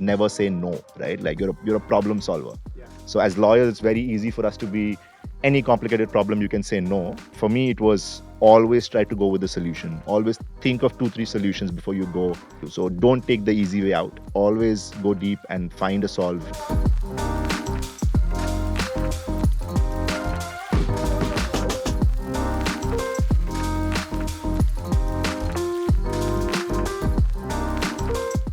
never say no, right? Like you're a problem solver. Yeah. So as lawyers, it's very easy for us to be any complicated problem you can say no. For me, it was always try to go with the solution. Always think of 2, 3 solutions before you go. So don't take the easy way out. Always go deep and find a solve.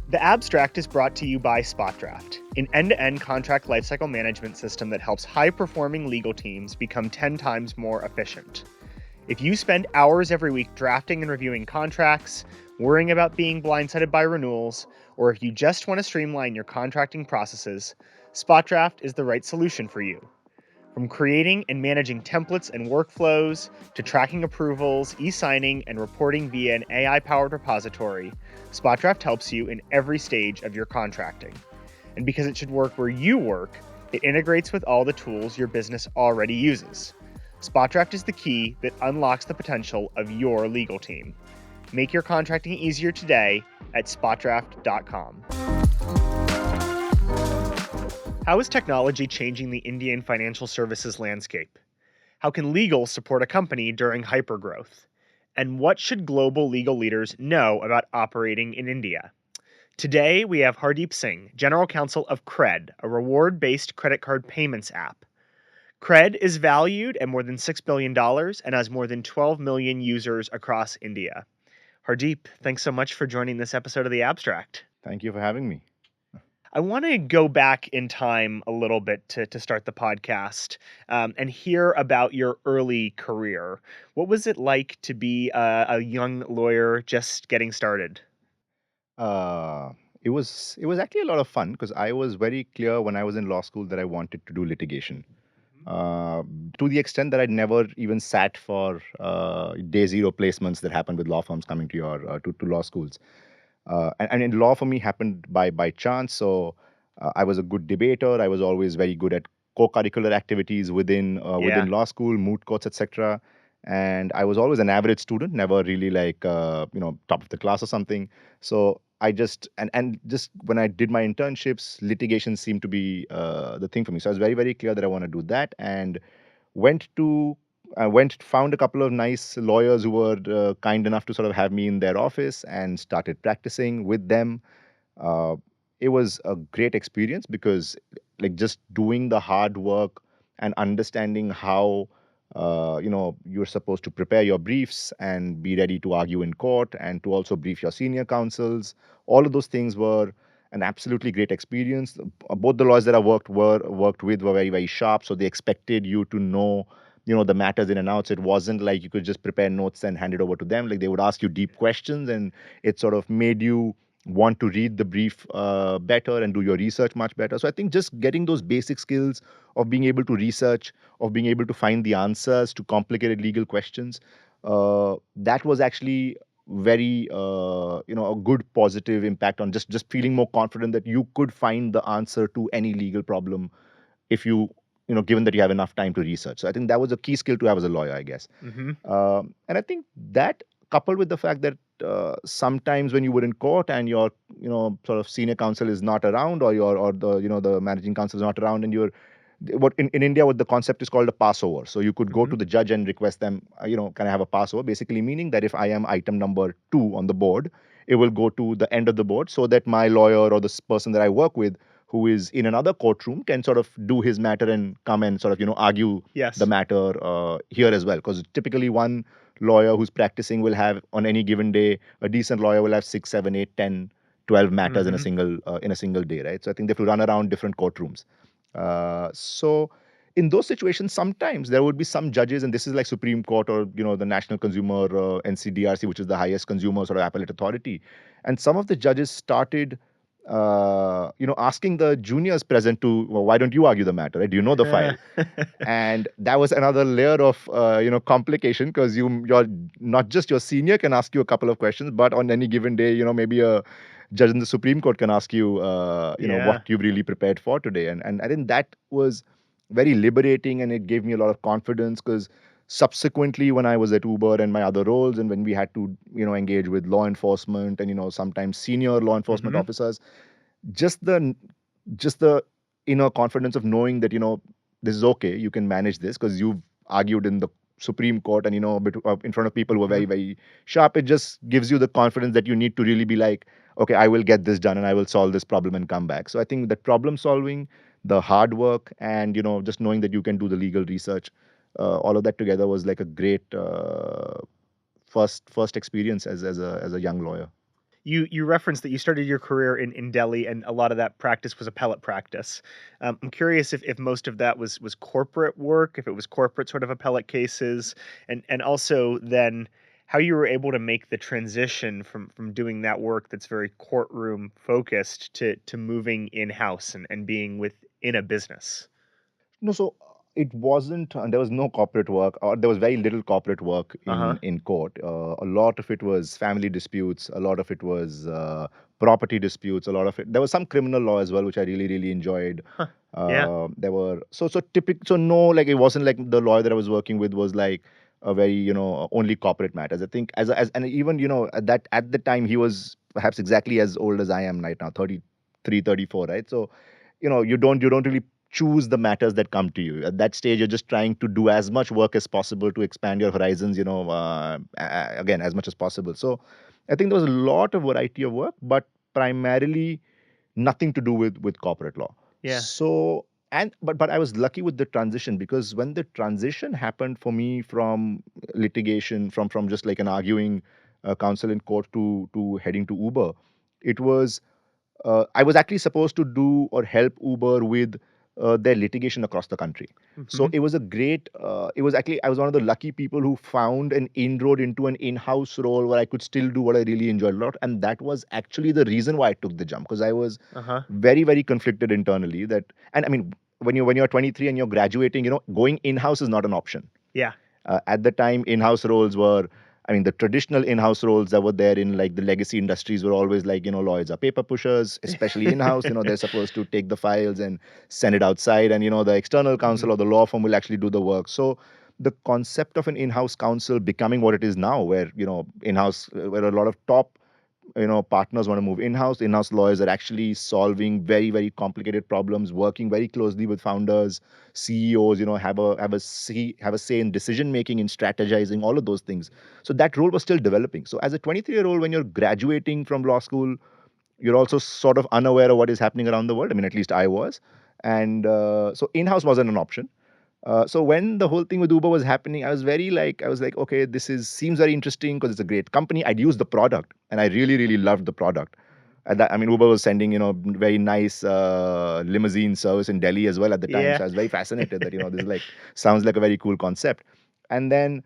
The Abstract is brought to you by SpotDraft, an end-to-end contract lifecycle management system that helps high-performing legal teams become 10 times more efficient. If you spend hours every week drafting and reviewing contracts, worrying about being blindsided by renewals, or if you just want to streamline your contracting processes, SpotDraft is the right solution for you. From creating and managing templates and workflows, to tracking approvals, e-signing, and reporting via an AI-powered repository, SpotDraft helps you in every stage of your contracting. And because it should work where you work, it integrates with all the tools your business already uses. SpotDraft is the key that unlocks the potential of your legal team. Make your contracting easier today at spotdraft.com. How is technology changing the Indian financial services landscape? How can legal support a company during hypergrowth? And what should global legal leaders know about operating in India? Today, we have Hardeep Singh, General Counsel of CRED, a reward-based credit card payments app. CRED is valued at more than $6 billion and has more than 12 million users across India. Hardeep, thanks so much for joining this episode of The Abstract. Thank you for having me. I want to go back in time a little bit to start the podcast and hear about your early career. What was it like to be a young lawyer just getting started? Uh, it was actually a lot of fun because I was very clear when I was in law school that I wanted to do litigation. Uh, to the extent that I'd never even sat for day zero placements that happen with law firms coming to your to law schools. And in law for me happened by chance. So I was a good debater. I was always very good at co-curricular activities within Yeah. law school, moot courts, etc. And I was always an average student, never really like top of the class or something. So I just just when I did my internships, litigation seemed to be the thing for me. So I was very very clear that I want to do that, and went to I went found a couple of nice lawyers who were kind enough to sort of have me in their office and started practicing with them. Uh, it was a great experience because like just doing the hard work and understanding how you're supposed to prepare your briefs and be ready to argue in court and to also brief your senior counsels. All of those things were an absolutely great experience. Both the lawyers that I worked with were very very sharp, so they expected you to know the matters in and out. So it wasn't like you could just prepare notes and hand it over to them. Like they would ask you deep questions, and it sort of made you want to read the brief better and do your research much better. So I think just getting those basic skills of being able to research, of being able to find the answers to complicated legal questions, that was actually very a good positive impact on just feeling more confident that you could find the answer to any legal problem if given that you have enough time to research. So I think that was a key skill to have as a lawyer, I guess. Mm-hmm. And I think that coupled with the fact that sometimes when you were in court and your sort of senior counsel is not around, or the managing counsel is not around, and you're what in India what the concept is called a passover. So you could go Mm-hmm. to the judge and request them, can I have a passover? Basically meaning that if I am item number 2 on the board, it will go to the end of the board so that my lawyer or this person that I work with who is in another courtroom can sort of do his matter and come and sort of argue the Yes. matter here as well. Because typically one lawyer who's practicing will have on any given day, a decent lawyer will have 6, 7, 8, 10, 12 matters Mm-hmm. in a single day, right? So I think they have to run around different courtrooms. So in those situations, sometimes there would be some judges, and this is like Supreme Court or the National Consumer NCDRC, which is the highest consumer sort of appellate authority, and some of the judges started asking the juniors present to, well, why don't you argue the matter? Right? Do you know the file? And that was another layer of complication, because you're not just your senior can ask you a couple of questions, but on any given day, maybe a judge in the Supreme Court can ask you, Yeah. what you've really prepared for today. And I think that was very liberating, and it gave me a lot of confidence, because subsequently when I was at Uber and my other roles, and when we had to engage with law enforcement and sometimes senior law enforcement Mm-hmm. officers, just the just the inner confidence of knowing that this is okay, you can manage this because you've argued in the Supreme Court and in front of people who are Mhm. very very sharp. It just gives you the confidence that you need to really be like, okay, I will get this done and I will solve this problem and come back. So I think that problem solving, the hard work, and just knowing that you can do the legal research, all of that together was like a great first experience as a young lawyer. You referenced that you started your career in Delhi, and a lot of that practice was appellate practice. I'm curious if most of that was corporate work, if it was corporate sort of appellate cases, and also then how you were able to make the transition from doing that work that's very courtroom focused to moving in house and being within a business. No, so it wasn't, and there was no corporate work, or there was very little corporate work Uh huh. in court. A lot of it was family disputes. A lot of it was property disputes. A lot of it. There was some criminal law as well, which I really really enjoyed. Huh. Yeah. There were so typical. So no, like it wasn't like the lawyer that I was working with was like a very only corporate matters. I think as and even at the time he was perhaps exactly as old as I am right now, 33, 34, right? So you don't really choose the matters that come to you. At that stage, you're just trying to do as much work as possible to expand your horizons, again, as much as possible. So I think there was a lot of variety of work, but primarily nothing to do with corporate law. Yeah. So and but I was lucky with the transition, because when the transition happened for me from litigation, from just like an arguing counsel in court to heading to Uber, it was I was actually supposed to do or help Uber with their litigation across the country. So Hmm. it was a great, it was actually, I was one of the lucky people who found an inroad into an in house role where I could still do what I really enjoyed a lot. And that was actually the reason why I took the jump, because I was Uh huh. very, very conflicted internally. And I mean, when you're 23 and you're graduating, going in house is not an option. Yeah. At the time, in-house roles were, I mean, the traditional in-house roles that were there in like the legacy industries were always like, lawyers are paper pushers, especially in-house. They're supposed to take the files and send it outside, and the external Hmm. counsel or the law firm will actually do the work. So the concept of an in-house counsel becoming what it is now, where in-house, where a lot of top partners want to move in-house. In-house lawyers are actually solving very very complicated problems, working very closely with founders, CEOs, have a say in decision making, in strategizing, all of those things. So that role was still developing. So as a 23-year-old, when you're graduating from law school, you're also sort of unaware of what is happening around the world. I mean, at least I was. And so in-house wasn't an option. So when the whole thing with Uber was happening, I was like, okay, this is seems very interesting because it's a great company. I'd used the product, and I really, really loved the product. And I mean, Uber was sending, very nice limousine service in Delhi as well at the time. Yeah. So I was very fascinated that, this is like sounds like a very cool concept. And then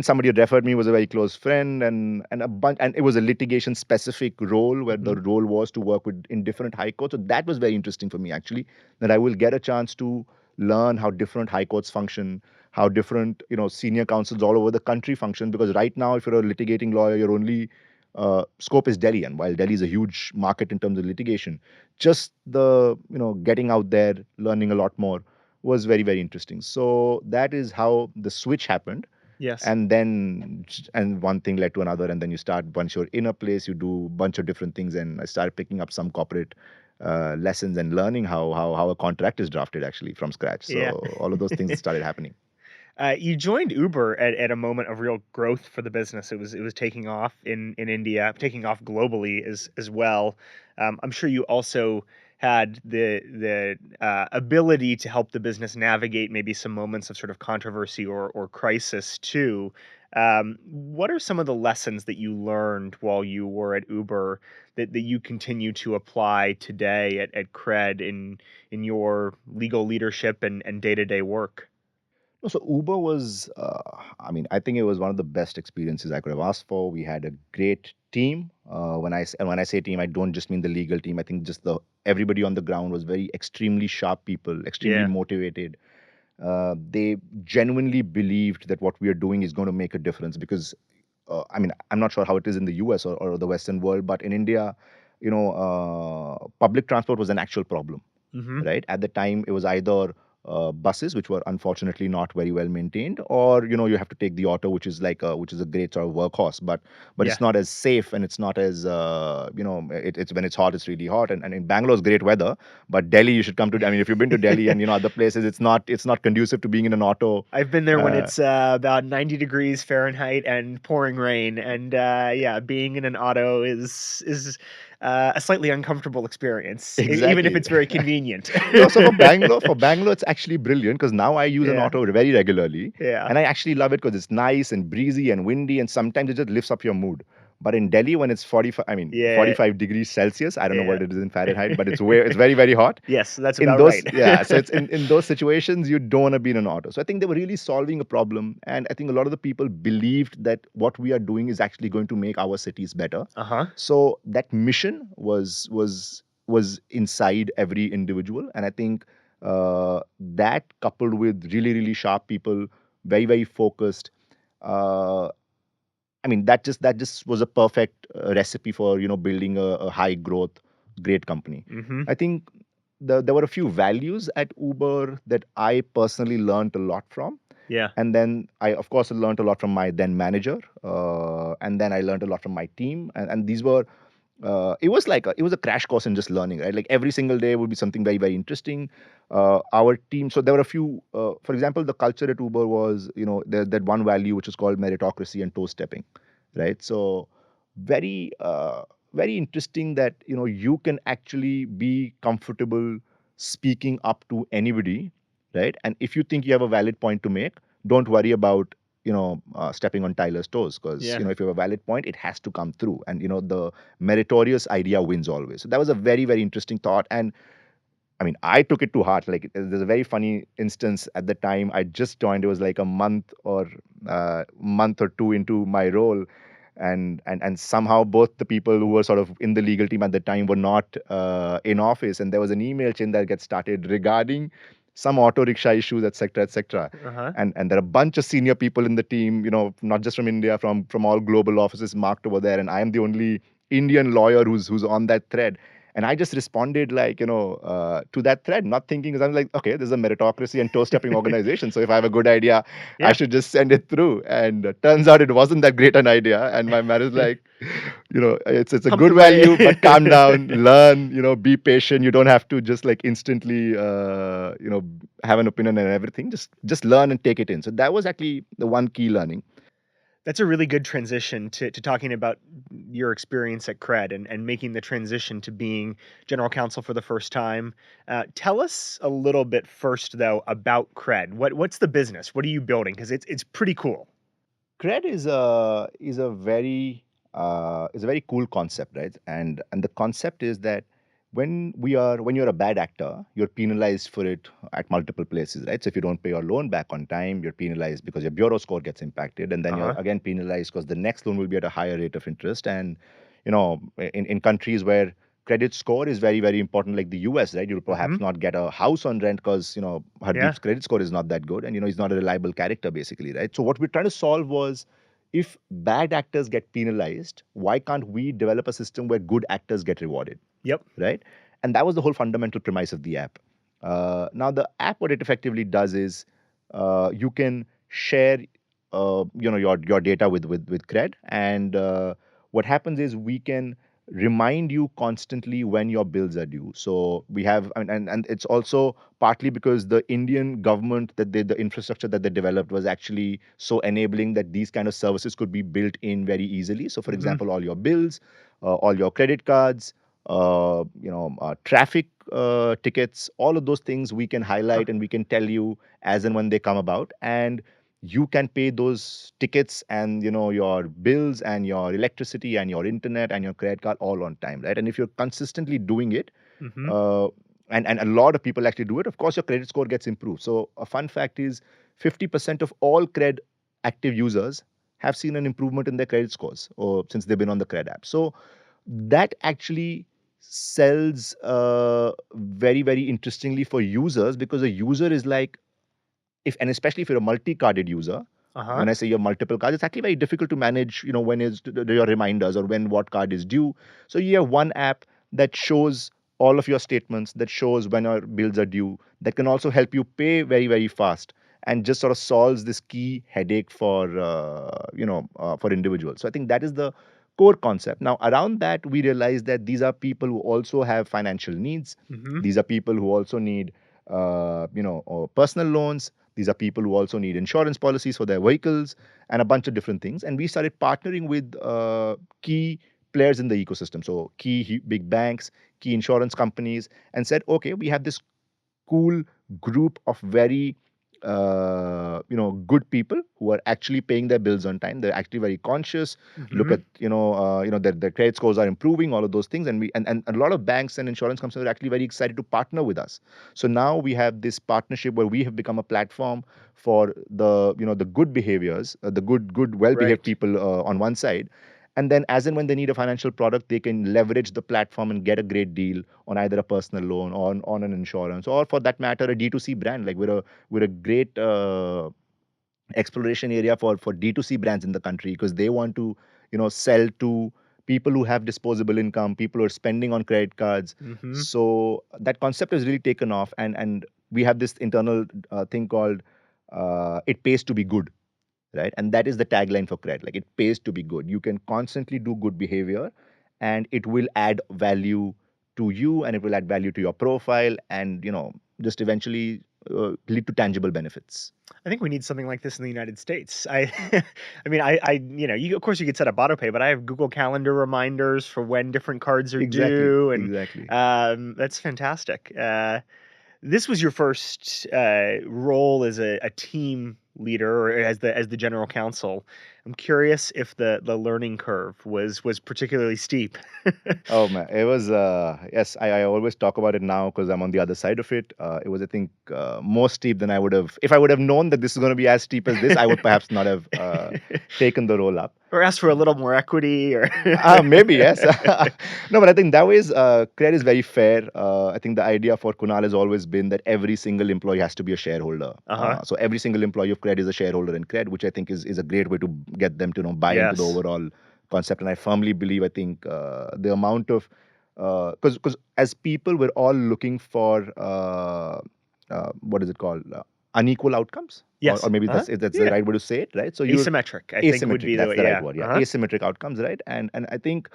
somebody who referred me was a very close friend, and a bunch, and it was a litigation specific role where Hmm. the role was to work with in different high courts. So that was very interesting for me actually, that I will get a chance to learn how different high courts function, how different senior counsels all over the country function. Because right now, if you're a litigating lawyer, your only scope is Delhi, and while Delhi is a huge market in terms of litigation, just the getting out there, learning a lot more was very very interesting. So that is how the switch happened. Yes. And one thing led to another, and then you start, once you're in a place, you do a bunch of different things. And I started picking up some corporate lessons and learning how a contract is drafted actually from scratch. Yeah. So all of those things started happening. You joined Uber at a moment of real growth for the business. It was taking off in India, taking off globally as well. I'm sure you also had the ability to help the business navigate maybe some moments of sort of controversy or crisis too. What are some of the lessons that you learned while you were at Uber that you continue to apply today at CRED in your legal leadership and day-to-day work? No, so Uber was, I mean, I think it was one of the best experiences I could have asked for. We had a great team. When I say team, I don't just mean the legal team. I think just the everybody on the ground was very extremely sharp people, extremely Yeah. motivated. They genuinely believed that what we are doing is going to make a difference. Because I mean, I'm not sure how it is in the US or the Western world, but in India, public transport was an actual problem, Hmm. right? At the time, it was either buses, which were unfortunately not very well maintained, or you have to take the auto, which is a great sort of workhorse, but Yeah. it's not as safe, and it's not as it's when it's hot, it's really hot, and in Bangalore's great weather, but Delhi, you should come to. I mean, if you've been to Delhi and other places, it's not conducive to being in an auto. I've been there when Uh, it's about 90 degrees Fahrenheit and pouring rain, and yeah, being in an auto is a slightly uncomfortable experience, even if exactly. it's very convenient. No, so for Bangalore, it's actually brilliant because now I use an Yeah, auto very regularly, yeah, and I actually love it because it's nice and breezy and windy, and sometimes it just lifts up your mood. But in Delhi, when it's 45, I mean yeah, 45 degrees Celsius, I don't know yeah. what it is in Fahrenheit, but it's very very hot. Yes, that's In about right. those, yeah, so it's in those situations you don't want to be in an auto. So I think they were really solving a problem, and I think a lot of the people believed that what we are doing is actually going to make our cities better. Uh-huh. So that mission was inside every individual, and I think that coupled with really really sharp people, very very focused. Uh, I mean, that just was a perfect recipe for building a high growth, great company. Mm-hmm. I think there were a few values at Uber that I personally learned a lot from, Yeah. and then I of course learned a lot from my then manager, and then I learned a lot from my team, and these were it was a crash course in just learning, right? Like every single day would be something very very interesting. Our team, so there were a few, for example, the culture at Uber was, that one value which is called meritocracy and toe stepping, right? So very very interesting that you can actually be comfortable speaking up to anybody, right? And if you think you have a valid point to make, don't worry about stepping on Tyler's toes, because Yeah. if you have a valid point, it has to come through, and the meritorious idea wins always. So that was a very very interesting thought, and I mean, I took it to heart. Like, there's a very funny instance at the time I just joined. It was like a month or two into my role, and somehow both the people who were sort of in the legal team at the time were not in office, and there was an email chain that gets started regarding some auto rickshaw issues, etc., etc. Uh-huh. And there are a bunch of senior people in the team, not just from India, from all global offices marked over there, and I am the only Indian lawyer who's on that thread. And I just responded like, to that thread, not thinking, because I'm like, okay, this is a meritocracy and toe stepping organization. So if I have a good idea, I Yeah. should just send it through. And turns out it wasn't that great an idea. And my manager's like, it's a Pump good the value, but calm brakes. down, learn, be patient. You don't have to just like instantly, have an opinion and everything. Just learn and take it in. So that was actually the one key learning. That's a really good transition to talking about your experience at CRED and making the transition to being general counsel for the first time. Tell us a little bit first, though, about CRED. What's the business? What are you building? Because it's pretty cool. CRED is a very cool concept, right? And the concept is that when you're a bad actor, you're penalized for it at multiple places, right? So if you don't pay your loan back on time, you're penalized because your bureau score gets impacted, and then Uh you're huh. again penalized because the next loan will be at a higher rate of interest. And in countries where credit score is very very important, like the US, right? You'll Mm-hmm. perhaps not get a house on rent because Yeah. Hardeep's credit score is not that good, and he's not a reliable character basically, right? So what we're trying to solve was, if bad actors get penalized, why can't we develop a system where good actors get rewarded, Yep. right? And that was the whole fundamental premise of the app. Now, the app, what it effectively does is, you can share, your data with CRED, and what happens is we can remind you constantly when your bills are due. So we have, and it's also partly because the Indian government, the infrastructure that they developed was actually so enabling that these kind of services could be built in very easily. So, for Mm-hmm. example, all your bills, all your credit cards, traffic tickets, all of those things we can Huh. highlight, and we can tell you as and when they come about, and you can pay those tickets and your bills and your electricity and your internet and your credit card all on time, right? And if you're consistently doing it, Mm-hmm. uh, and a lot of people actually do it, of course your credit score gets improved. So a fun fact is, 50% of all cred active users have seen an improvement in their credit scores, or since they've been on the cred app. So that actually sells very very interestingly for users, because a user is like, if and especially if you're a multi-carded user, Uh huh. when I say you have multiple cards, it's actually very difficult to manage, when is your reminders or when what card is due. So you have one app that shows all of your statements, that shows when your bills are due, that can also help you pay very, very fast, and just sort of solves this key headache for for individuals. So I think that is the core concept. Now around that, we realize that these are people who also have financial needs. Mm-hmm. These are people who also need personal loans. These are people who also need insurance policies for their vehicles and a bunch of different things. And we started partnering with key players in the ecosystem. So big banks, key insurance companies, and said, okay, we have this cool group of very good people who are actually paying their bills on time. They're actually very conscious. Look Mm-hmm. at their credit scores are improving, all of those things. And and a lot of banks and insurance companies are actually very excited to partner with us. So now we have this partnership where we have become a platform for the good behaviors, the good well behaved Right. people on one side. And then, as and when they need a financial product, they can leverage the platform and get a great deal on either a personal loan or on an insurance, or for that matter, a D2C brand. Like we're a great exploration area for D2C brands in the country, because they want to sell to people who have disposable income, people who are spending on credit cards. Mm-hmm. So that concept has really taken off, and we have this internal thing called it pays to be good, right? And that is the tagline for CRED. Like, it pays to be good. You can constantly do good behavior, and it will add value to you, and it will add value to your profile, and just eventually lead to tangible benefits. I think we need something like this in the United States. I mean, you of course you could set up auto pay, but I have Google Calendar reminders for when different cards are Exactly, due, and exactly. that's fantastic. This was your first role as a team leader or as the general counsel. I'm curious if the learning curve was particularly steep. Oh man, it was yes. I always talk about it now because I'm on the other side of it. It was, I think, more steep than I would have if I would have known that this is going to be as steep as this. I would perhaps not have taken the role up. Or ask for a little more equity or Maybe yes. No, but I think that ways CRED is very fair. I think the idea for Kunal has always been that every single employee has to be a shareholder. Uh-huh. So every single employee of CRED is a shareholder in CRED, which I think is a great way to get them to buy into the Yes. overall concept. And I firmly believe, I think the amount of because as people we're all looking for what is it called, unequal outcomes, or Yes. maybe Uh-huh. if that's the Yeah. right way to say it, right? So you're Asymmetric, I think would asymmetric. be the That's way. the right Yeah. word. Yeah, Uh-huh. asymmetric outcomes, right? And I think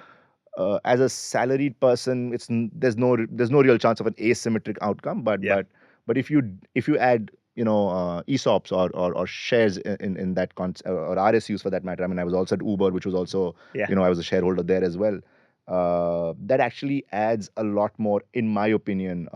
as a salaried person, there's no real chance of an asymmetric outcome. But Yeah. if you add ESOPs or shares in that or RSUs for that matter. I mean, I was also at Uber, which was also Yeah. I was a shareholder there as well. That actually adds a lot more, in my opinion,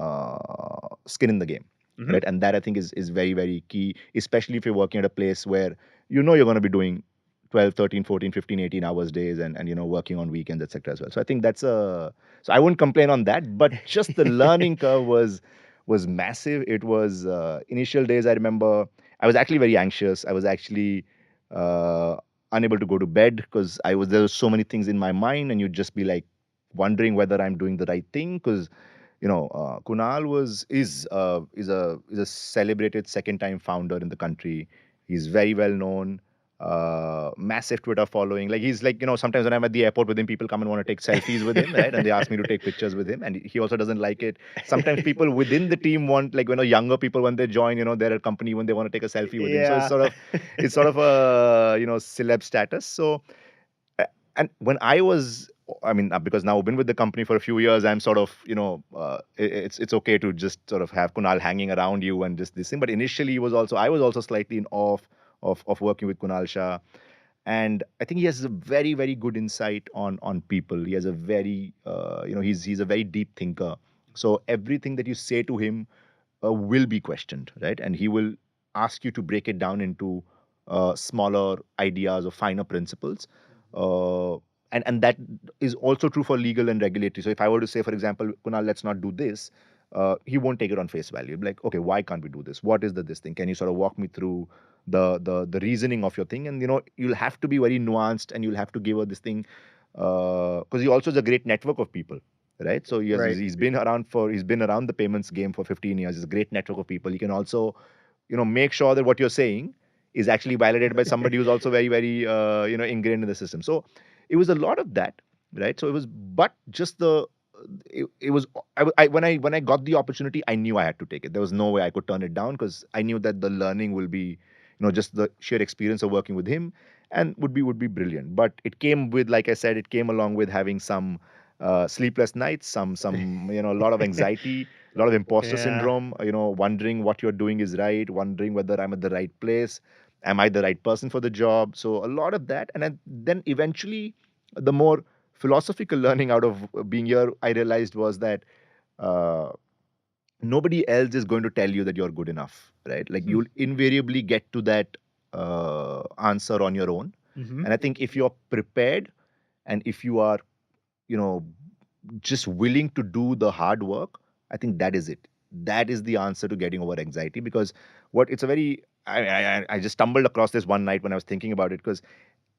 skin in the game, Mhm. right? And that, I think, is very, very key, especially if you're working at a place where you're going to be doing 12, 13, 14, 15, 18 hours days, and working on weekends, etc. as well. So I think so I wouldn't complain on that, but just the learning curve was massive. It was initial days. I remember I was actually very anxious. I was actually uh, unable to go to bed because there were so many things in my mind, and you'd just be like wondering whether I'm doing the right thing, because Kunal is a celebrated second time founder in the country. He's very well known, massive Twitter following. Like, he's like, sometimes when I'm at the airport with him, people come and want to take selfies with him, right? And they ask me to take pictures with him, and he also doesn't like it. Sometimes people within the team want, like, younger people, when they join, their company, when they want to take a selfie with him. So Yeah. it's sort of a celeb status. So and when I was, I mean, because now I've been with the company for a few years, I'm sort of, it's okay to just sort of have Kunal hanging around you and just this thing. But initially, I was also slightly in awe of working with Kunal Shah, and I think he has a very, very good insight on people. He has a very, he's a very deep thinker. So everything that you say to him will be questioned, right? And he will ask you to break it down into smaller ideas or finer principles. And that is also true for legal and regulatory. So if I were to say, for example, Kunal, let's not do this, he won't take it on face value. He'll be like, okay, why can't we do this? What is this thing? Can you sort of walk me through the reasoning of your thing? And you'll have to be very nuanced, and you'll have to give her this thing because he also has a great network of people, right? So Right. he's been around the payments game for 15 years. He's a great network of people. He can also make sure that what you're saying is actually validated by somebody who's also very, very ingrained in the system. So it was a lot of that, right? So it was, but just it was when I got the opportunity, I knew I had to take it. There was no way I could turn it down because I knew that the learning will be, just the sheer experience of working with him and would be brilliant. But it came with, like I said, it came along with having some sleepless nights, some a lot of anxiety, a lot of imposter Yeah. syndrome, wondering what you're doing is right, wondering whether I'm at the right place, am I the right person for the job. So a lot of that, and then eventually the more philosophical learning out of being here, I realized was that uh, nobody else is going to tell you that you're good enough, right? Like Hmm. you'll invariably get to that answer on your own. Hmm. And I think if you're prepared and if you are, you know, just willing to do the hard work, I think that is it. That is the answer to getting over anxiety. Because what it's a very, I just stumbled across this one night when I was thinking about it, because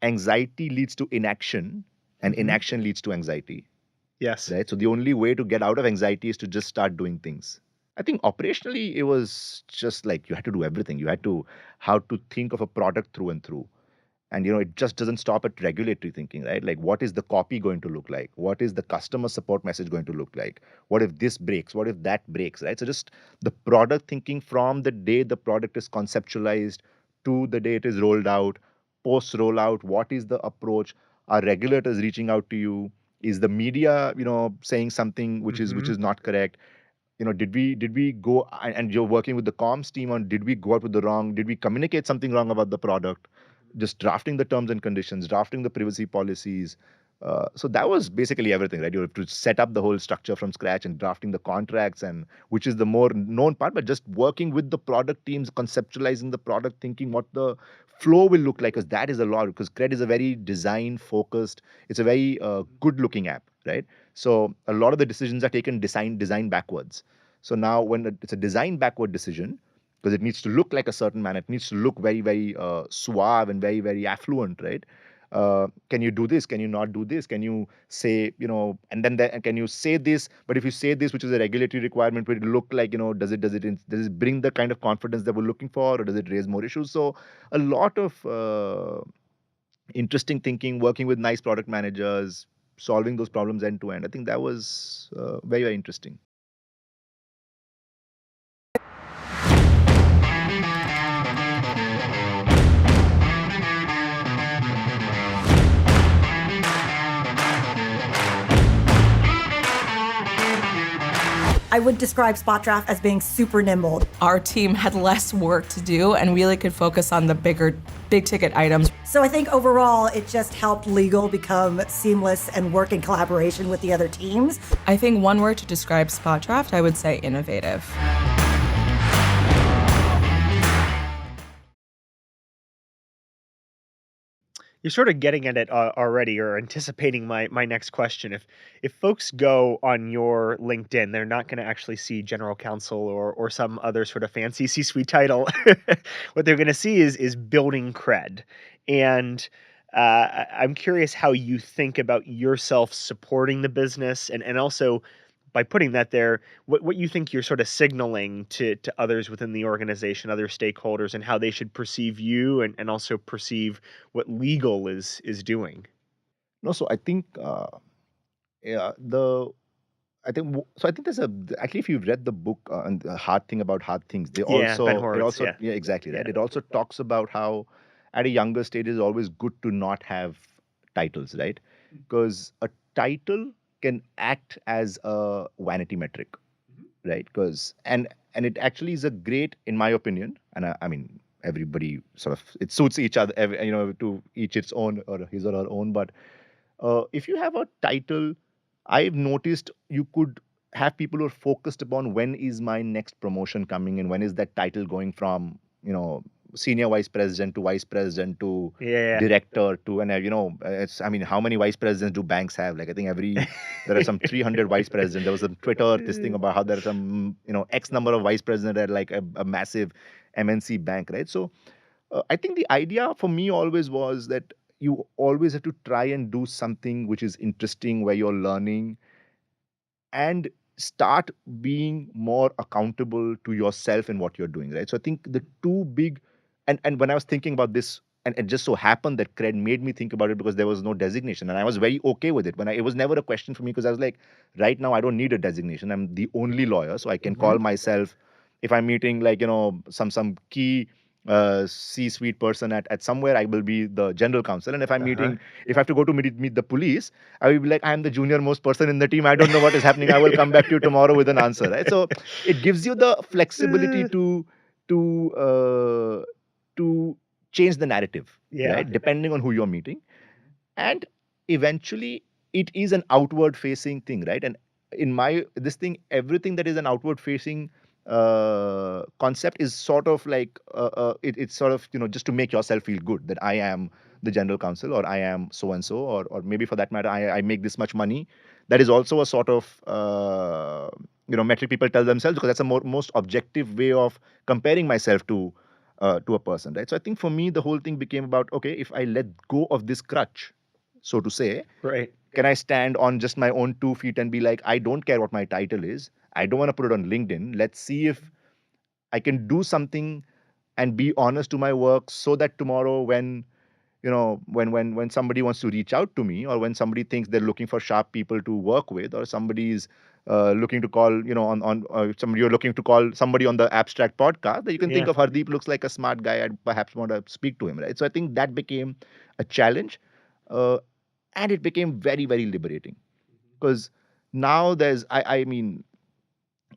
anxiety leads to inaction and Hmm. inaction leads to anxiety, Yes. right? So the only way to get out of anxiety is to just start doing things. I think operationally it was just like you had to do everything. You had to how to think of a product through and through. And it just doesn't stop at regulatory thinking, right? Like what is the copy going to look like? What is the customer support message going to look like? What if this breaks? What if that breaks, right? So just the product thinking from the day the product is conceptualized to the day it is rolled out, post rollout, what is the approach? Are regulators reaching out to you? Is the media, saying something which Hmm. is not correct? Did we go, and you're working with the comms team on, did we go out with the wrong, did we communicate something wrong about the product? Just drafting the terms and conditions, drafting the privacy policies. So that was basically everything, right? You have to set up the whole structure from scratch and drafting the contracts, and which is the more known part, but just working with the product teams, conceptualizing the product, thinking what the flow will look like, because that is a lot, because CRED is a very design focused, it's a very good looking app, right? So a lot of the decisions are taken design backwards. So now when it's a design backward decision, because it needs to look like a certain manner, it needs to look very, very suave and very, very affluent, right? Can you do this? Can you not do this? Can you say, and then can you say this? But if you say this, which is a regulatory requirement, will it look like, does it bring the kind of confidence that we're looking for, or does it raise more issues? So a lot of interesting thinking, working with nice product managers, solving those problems end to end. I think that was very, very interesting. I would describe Spot Draft as being super nimble. Our team had less work to do and really could focus on the big ticket items. So I think overall, it just helped legal become seamless and work in collaboration with the other teams. I think one word to describe Spot Draft, I would say innovative. You're sort of getting at it already, or anticipating my next question. If folks go on your LinkedIn, they're not going to actually see general counsel or some other sort of fancy C-suite title. What they're going to see is building cred, and I'm curious how you think about yourself supporting the business, and also by putting that there, what you think you're sort of signaling to others within the organization, other stakeholders, and how they should perceive you, and also perceive what legal is doing. No, so I think yeah, the I think so. I think there's a actually, if you've read the book and the Hard Thing About Hard Things, Yeah, Ben it Horowitz. also, Yeah, yeah, exactly, yeah. right. It also talks about how at a younger stage it's always good to not have titles, right? Because a title can act as a vanity metric, right? Because and it actually is a great, in my opinion, and I mean everybody sort of, it suits each other, to each its own, or his or her own. But if you have a title, I've noticed you could have people who are focused upon when is my next promotion coming and when is that title going from, senior vice president to vice president to Yeah. director to, and it's, I mean, how many vice presidents do banks have? Like, I think there are some 300 vice presidents. There was some Twitter, this thing about how there are some, X number of vice presidents at like a massive MNC bank, right? So I think the idea for me always was that you always have to try and do something which is interesting, where you're learning, and start being more accountable to yourself and what you're doing, right? So I think the two big, and when I was thinking about this and it just so happened that CRED made me think about it because there was no designation, and I was very okay with it. It was never a question for me because I was like, right now I don't need a designation. I'm the only lawyer, so I can call myself if I'm meeting like some key C-suite person at somewhere, I will be the general counsel. And if I'm meeting, if I have to go to meet the police, I will be like, I'm the junior most person in the team. I don't know what is happening. I will come back to you tomorrow with an answer. Right? So it gives you the flexibility to to change the narrative, Yeah. right? Depending on who you're meeting, and eventually it is an outward facing thing, right? And in my this thing, everything that is an outward facing concept is sort of like it's sort of just to make yourself feel good that I am the general counsel, or I am so and so, or maybe for that matter I make this much money. That is also a sort of metric people tell themselves, because that's a most objective way of comparing myself to a person, right? So I think for me the whole thing became about, okay, if I let go of this crutch, so to say, Right. can I stand on just my own 2 feet and be like, I don't care what my title is. I don't want to put it on LinkedIn. Let's see if I can do something and be honest to my work, so that tomorrow when somebody wants to reach out to me, or when somebody thinks they're looking for sharp people to work with, or somebody's looking to call, on somebody, you're looking to call somebody on the abstract podcast, that you can think Yeah. of Hardeep looks like a smart guy. I'd perhaps want to speak to him, right? So I think that became a challenge. Uh, and it became very, very liberating, because now I mean,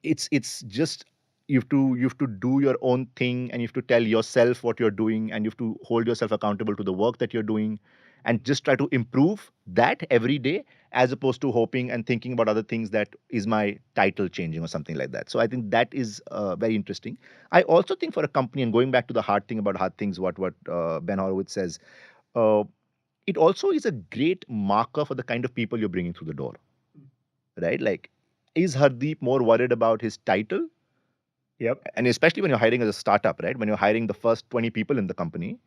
it's just, you have to do your own thing, and you have to tell yourself what you're doing, and you have to hold yourself accountable to the work that you're doing, and just try to improve that every day, as opposed to hoping and thinking about other things, that is my title changing or something like that. So I think that is very interesting. I also think for a company, and going back to the hard thing about hard things, what Ben Horowitz says, uh, it also is a great marker for the kind of people you're bringing through the door, right? Like, is Hardeep more worried about his title? Yep. And especially when you're hiring as a startup, right? When you're hiring the first 20 people in the company,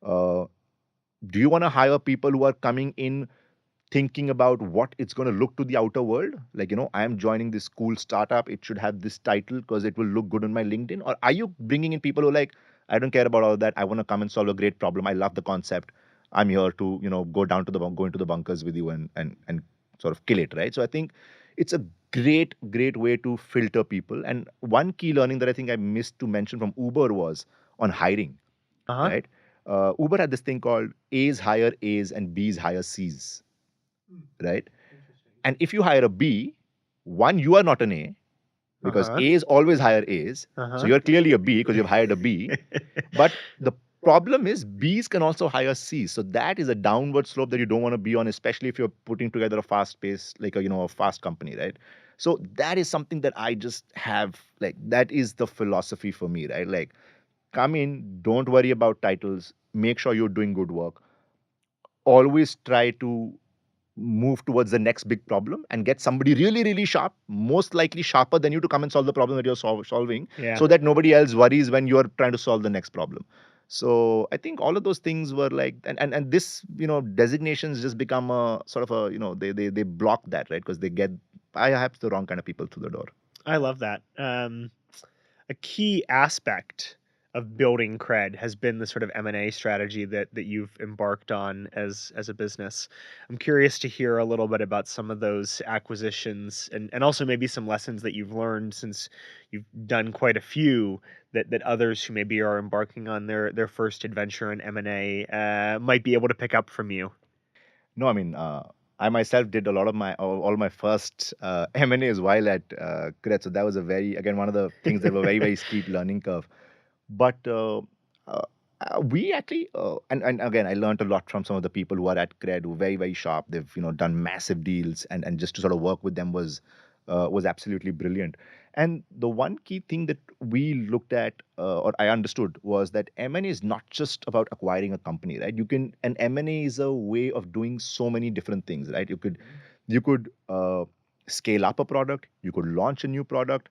uh, do you want to hire people who are coming in thinking about what it's going to look to the outer world? Like, I am joining this cool startup. It should have this title because it will look good on my LinkedIn. Or are you bringing in people who are like, I don't care about all of that. I want to come and solve a great problem. I love the concept. I'm here to, go into the bunkers with you and sort of kill it, right? So I think it's a great, great way to filter people. And one key learning that I think I missed to mention from Uber was on hiring, Uh-huh. right? Uber had this thing called A's hire A's and B's hire C's, right? And if you hire a B, one, you are not an A, because Uh-huh. A's always hire A's. So Uh-huh. you're clearly a B because you've hired a B. But the problem is B's can also hire C's. So that is a downward slope that you don't want to be on, especially if you're putting together a fast pace, like a fast company, right? So that is something that I just have, like, that is the philosophy for me, right? Like, come in, don't worry about titles, make sure you're doing good work. Always try to move towards the next big problem and get somebody really, really sharp, most likely sharper than you, to come and solve the problem that you're solving, Yeah. so that nobody else worries when you're trying to solve the next problem. So I think all of those things were like, and this, designations just become a sort of a, they block that, right? Because they get perhaps the wrong kind of people through the door. I love that. A key aspect of building CRED has been the sort of M&A strategy that you've embarked on as a business. I'm curious to hear a little bit about some of those acquisitions, and also maybe some lessons that you've learned, since you've done quite a few, that others who maybe are embarking on their first adventure in M&A might be able to pick up from you. No, I mean, I myself did a lot of all my first M&As while at CRED. So that was again, one of the things that were very, very steep learning curve. But we actually, and again, I learned a lot from some of the people who are at CRED, who are very, very sharp. They've, done massive deals, and just to sort of work with them was absolutely brilliant. And the one key thing that we looked at, or I understood, was that M&A is not just about acquiring a company, right? An M&A is a way of doing so many different things, right? You could scale up a product, you could launch a new product,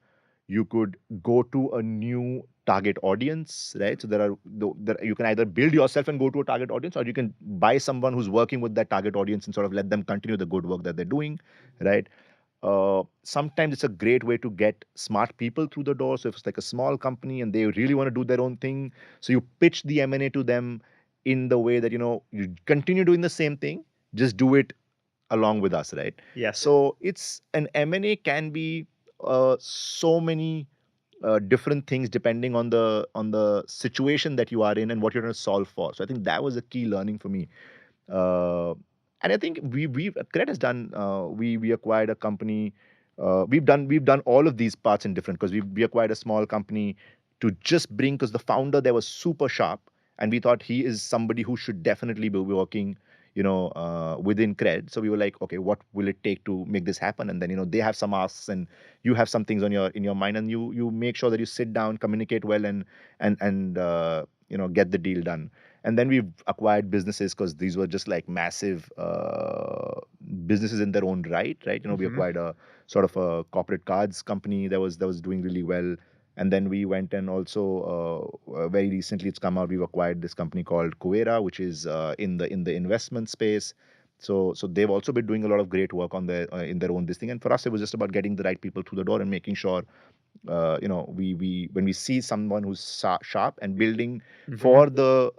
you could go to a new target audience, right? So you can either build yourself and go to a target audience, or you can buy someone who's working with that target audience and sort of let them continue the good work that they're doing, right? Sometimes it's a great way to get smart people through the door. So if it's like a small company and they really want to do their own thing, so you pitch the M&A to them, in the way that, you continue doing the same thing, just do it along with us, right? Yes. So it's an M&A can be so many different things depending on the situation that you are in and what you're going to solve for. So I think that was a key learning for me. Uh, and I think we've CRED has done. We acquired a company. We've done all of these parts in different, because we acquired a small company to just bring, because the founder there was super sharp, and we thought he is somebody who should definitely be working, within CRED. So we were like, okay, what will it take to make this happen? And then, they have some asks, and you have some things on your in your mind, and you make sure that you sit down, communicate well, and get the deal done. And then we've acquired businesses, because these were just like massive businesses in their own right? We acquired a sort of a corporate cards company that was doing really well. And then we went and also very recently it's come out, we've acquired this company called Kuera, which is in the investment space. So they've also been doing a lot of great work on their in their own this thing. And for us, it was just about getting the right people through the door and making sure, we when we see someone who's sharp and building for the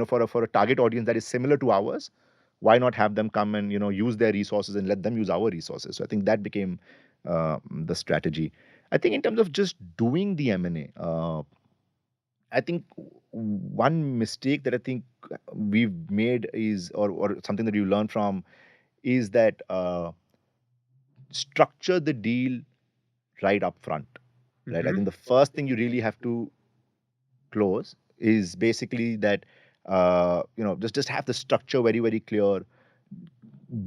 for a target audience that is similar to ours, why not have them come and use their resources and let them use our resources? So I think that became the strategy. I think in terms of just doing the M&A, I think one mistake that I think we've made is, or something that you learn from, is that structure the deal right up front, right? I think the first thing you really have to close is basically that, just have the structure very, very clear,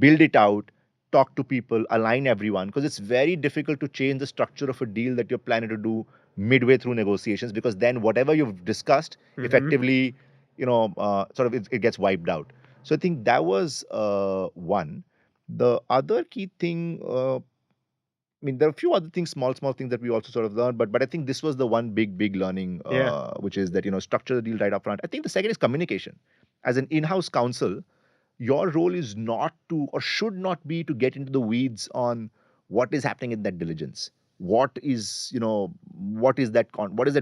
build it out, talk to people, align everyone, because it's very difficult to change the structure of a deal that you're planning to do midway through negotiations, because then whatever you've discussed effectively, sort of it gets wiped out. So I think that was one. The other key thing, I mean, there are a few other things, small things that we also sort of learned, but I think this was the one big learning, which is that, structure the deal right up front. I think the second is communication. As an in-house counsel, your role is not to, or should not be, to get into the weeds on what is happening in that diligence. What is that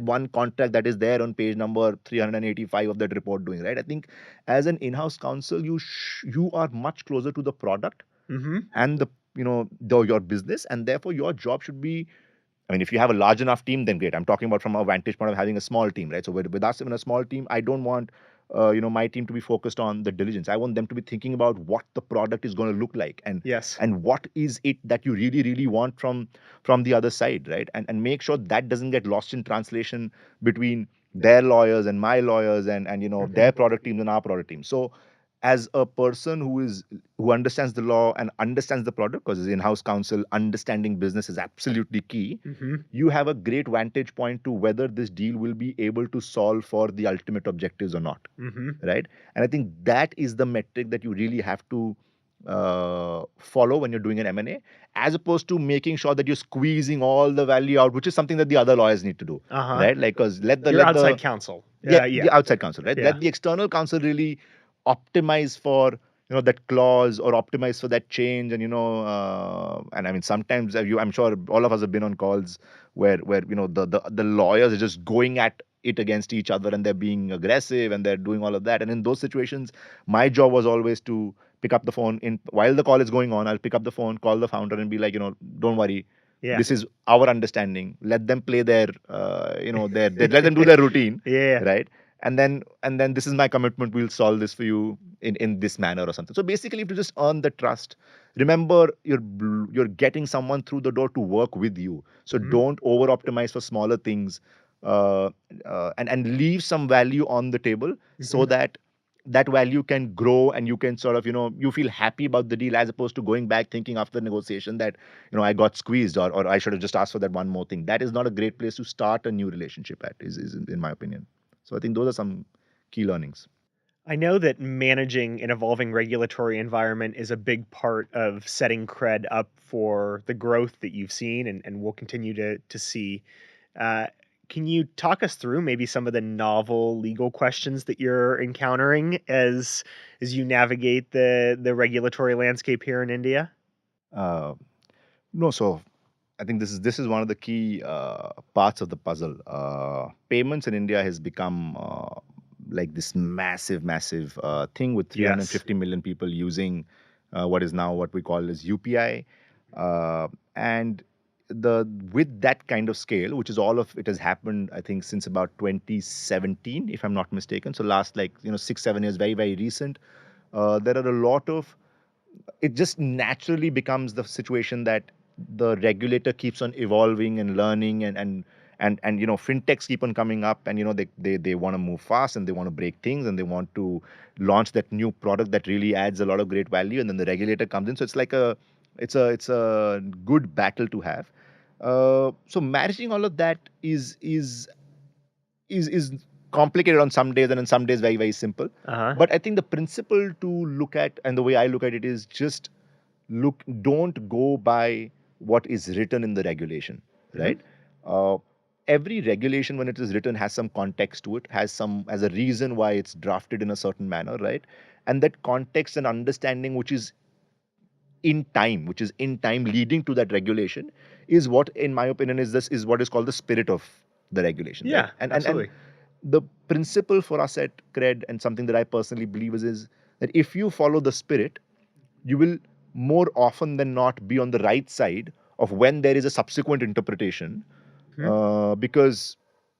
one contract that is there on page number 385 of that report doing, right? I think as an in-house counsel, you are much closer to the product and your business, and therefore your job should be, I mean, if you have a large enough team, then great. I'm talking about from a vantage point of having a small team, right? So with us in a small team, I don't want my team to be focused on the diligence. I want them to be thinking about what the product is going to look like, and Yes. and what is it that you really want from the other side, right? And make sure that doesn't get lost in translation between their lawyers and my lawyers, and their product teams and our product team. So as a person who understands the law and understands the product, because as in-house counsel, understanding business is absolutely key. You have a great vantage point to whether this deal will be able to solve for the ultimate objectives or not, right? And I think that is the metric that you really have to follow when you're doing an M&A, as opposed to making sure that you're squeezing all the value out, which is something that the other lawyers need to do, right? Like, because Your outside counsel. the outside counsel, right? Yeah. Let the external counsel really optimize for that clause, or optimize for that change, and I mean, sometimes I'm sure all of us have been on calls where the lawyers are just going at it against each other, and they're being aggressive, and they're doing all of that. And in those situations, my job was always to pick up the phone in while the call is going on. I'll pick up the phone, call the founder, and be like, don't worry. Yeah. This is our understanding. Let them play their, let them do their routine, Yeah. right? And then this is my commitment. We'll solve this for you in this manner or something. So basically, to just earn the trust, remember you're getting someone through the door to work with you. So don't over optimize for smaller things, and leave some value on the table, so that that value can grow, and you can sort of you feel happy about the deal, as opposed to going back thinking after the negotiation that I got squeezed, or I should have just asked for that one more thing. That is not a great place to start a new relationship at, is in my opinion. So I think those are some key learnings. I know that managing an evolving regulatory environment is a big part of setting CRED up for the growth that you've seen and will continue to see. Can you talk us through maybe some of the novel legal questions that you're encountering as you navigate the regulatory landscape here in India? No, so I think this is one of the key parts of the puzzle. Payments in India has become like this massive thing with Yes. 350 million people using what is now what we call as UPI, and the with that kind of scale, which is all of it has happened, I think, since about 2017, if I'm not mistaken. So last, like, 6 7 years, very recent. There are a lot of, it just naturally becomes the situation that the regulator keeps on evolving and learning, and fintechs keep on coming up, and they want to move fast, and they want to break things, and they want to launch that new product that really adds a lot of great value, and then the regulator comes in. So it's like it's a good battle to have. So managing all of that is complicated on some days, and on some days very simple. Uh-huh. But I think the principle to look at, and the way I look at it, is just don't go by what is written in the regulation, right? uh, every regulation, when it is written, has some context to it, has a reason why it's drafted in a certain manner, right? And that context and understanding, which is in time leading to that regulation, is what, in my opinion, is what is called the spirit of the regulation, Yeah, right? And absolutely. the principle for us at CRED, and something that I personally believe is that if you follow the spirit, you will more often than not be on the right side of when there is a subsequent interpretation, because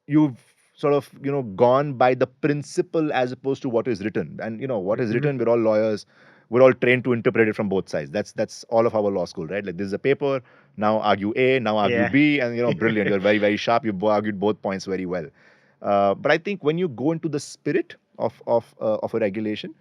you've sort of gone by the principle as opposed to what is written. And what is written, we're all lawyers, we're all trained to interpret it from both sides. That's all of our law school, right? Like, this is a paper, now argue A, now argue Yeah. B, and brilliant, you're very sharp, argued both points very well. But I think when you go into the spirit of a regulation,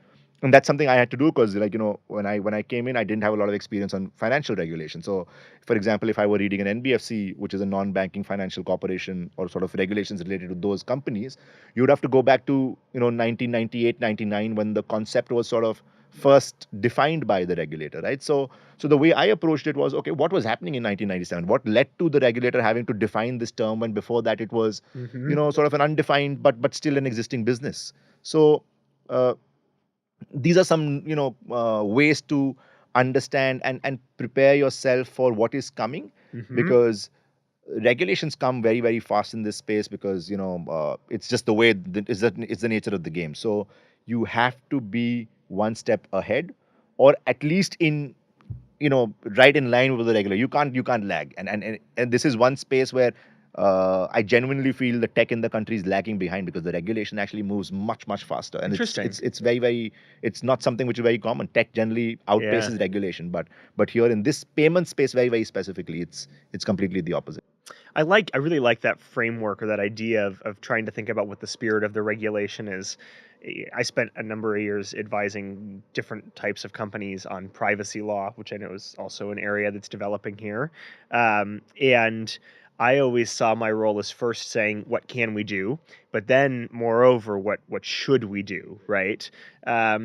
and that's something I had to do, because, like, when I came in, I didn't have a lot of experience on financial regulation. So, for example, if I were reading an NBFC, which is a non-banking financial corporation, or sort of regulations related to those companies, you would have to go back to 1998, 99, when the concept was sort of first defined by the regulator, right? So the way I approached it was, okay, what was happening in 1997? What led to the regulator having to define this term when before that it was, sort of an undefined but still an existing business? So. These are some ways to understand and prepare yourself for what is coming, because regulations come very fast in this space, because it's just the way it's the nature of the game. So you have to be one step ahead, or at least in right in line with the regular. You can't lag, and this is one space where I genuinely feel the tech in the country is lagging behind, because the regulation actually moves much faster, and Interesting. it's very it's not something which is very common. Tech generally Yeah. outpaces regulation, but here in this payment space, very specifically, it's completely the opposite. I really like that framework, or that idea of trying to think about what the spirit of the regulation is. I spent a number of years advising different types of companies on privacy law, which I know is also an area that's developing here. And I always saw my role as first saying, what can we do? But then, moreover, what should we do, right? I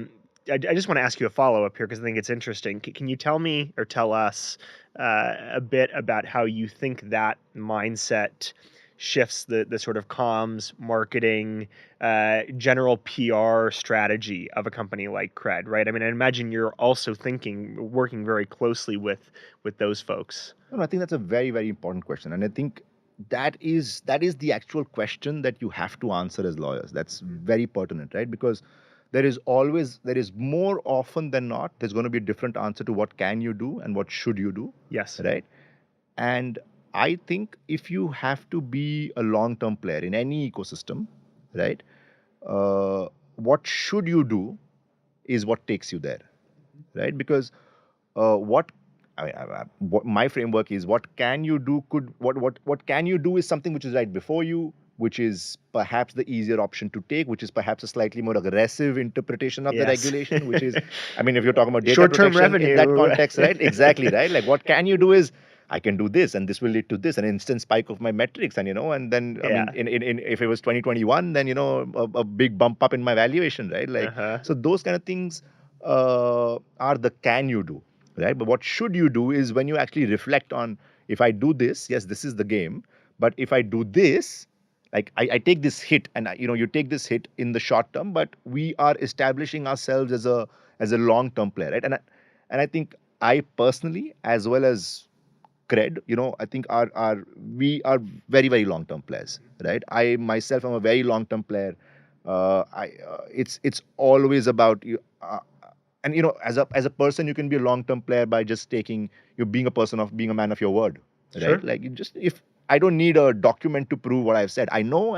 just want to ask you a follow up here, because I think it's interesting. Can you tell me, or tell us, a bit about how you think that mindset shifts the sort of comms, marketing, general PR strategy of a company like CRED, right? I mean, I imagine you're also working very closely with those folks. No, I think that's a very important question, and I think that is the actual question that you have to answer as lawyers. That's very pertinent, right? Because there is more often than not, there's going to be a different answer to what can you do and what should you do, Yes. right? And I think if you have to be a long-term player in any ecosystem, right, what should you do is what takes you there, right? Because what what my framework is, what can you do could what can you do is something which is right before you, which is perhaps the easier option to take, which is perhaps a slightly more aggressive interpretation of the Yes. regulation, which is, I mean, if you're talking about data Short-term protection in that revenue. context, right? Exactly, right? Like, what can you do is, I can do this, and this will lead to this, an instant spike of my metrics, and then, I Yeah. mean, in if it was 2021, then a big bump up in my valuation, right? Like, Uh-huh. so those kind of things are the can you do, right? But what should you do is when you actually reflect on, if I do this, yes, this is the game. But if I do this, like, I take this hit, and you take this hit in the short term, but we are establishing ourselves as a long term player, right? And I think I personally, as well as CRED, I think we are very long term players, right? I myself am a very long term player. It's always about you. And as a person, you can be a long-term player by just you're being being a man of your word, Sure. right? Like you just if I don't need a document to prove what I've said. I know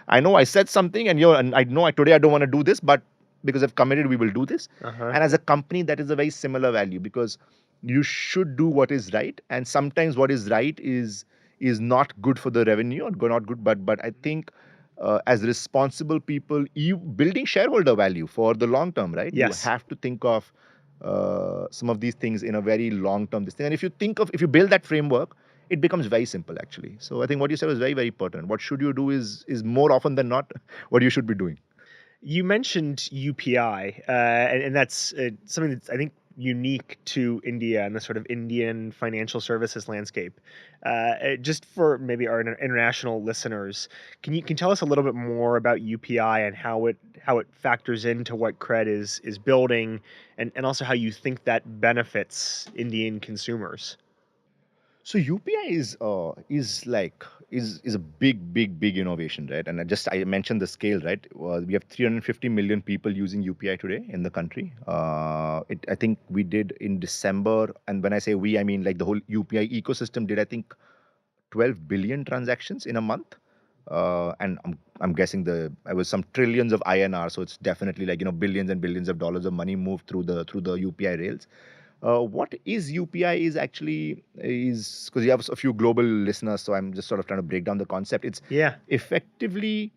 I said something, and I know today I don't want to do this, but because I've committed, we will do this. Uh-huh. And as a company, that is a very similar value because you should do what is right, and sometimes what is right is not good for the revenue or not good, but I think as responsible people, you building shareholder value for the long term, right? You Yes. have to think of some of these things in a very long term. This thing, and if you build that framework, it becomes very simple actually. So I think what you said was very very pertinent. What should you do is more often than not what you should be doing. You mentioned UPI, and that's something that's, I think, unique to India and the sort of Indian financial services landscape. Just for maybe our international listeners, can tell us a little bit more about UPI and how it factors into what CRED is building, and also how you think that benefits Indian consumers? So UPI is a big innovation, right? And I mentioned the scale, right? We have 350 million people using UPI today in the country. I think we did in December, and when I say we, I mean like the whole UPI ecosystem did, I think, 12 billion transactions in a month. And I'm guessing I was some trillions of INR, so it's definitely like billions and billions of dollars of money moved through the UPI rails. What is UPI is because you have a few global listeners, so I'm just sort of trying to break down the concept. It's Yeah. effectively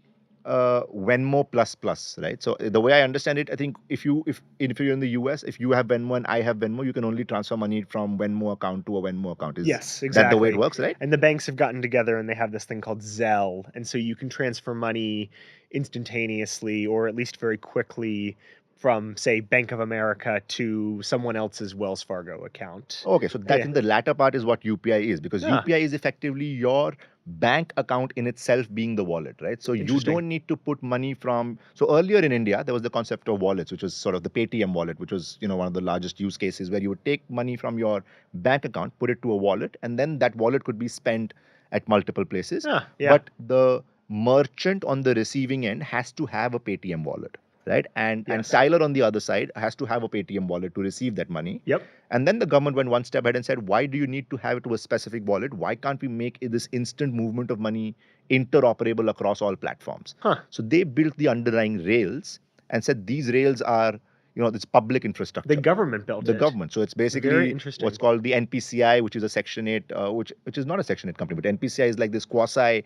Venmo plus plus, right? So the way I understand it, I think if you're in the US, if you have Venmo and I have Venmo, you can only transfer money from Venmo account to a Venmo account. Is Yes, that the way it exactly. works, right? And the banks have gotten together and they have this thing called Zelle. And so you can transfer money instantaneously or at least very quickly from, say, Bank of America to someone else's Wells Fargo account. Okay, so that Yeah. in the latter part is what UPI is, because Ah, UPI is effectively your bank account in itself being the wallet, right? So you interesting. don't need to put money from. So earlier in India, there was the concept of wallets, which was sort of the Paytm wallet, which was one of the largest use cases where you would take money from your bank account, put it to a wallet, and then that wallet could be spent at multiple places. Ah, yeah. But the merchant on the receiving end has to have a Paytm wallet, right? And Yes. Tyler on the other side has to have a Paytm wallet to receive that money. Yep. And then the government went one step ahead and said, why do you need to have it to a specific wallet? Why can't we make this instant movement of money interoperable across all platforms? Huh. So they built the underlying rails and said these rails are, this public infrastructure. The government built The it. government. So it's Very basically interesting. what's called the NPCI, which is a Section 8, which is not a Section 8 company, but NPCI is like this quasi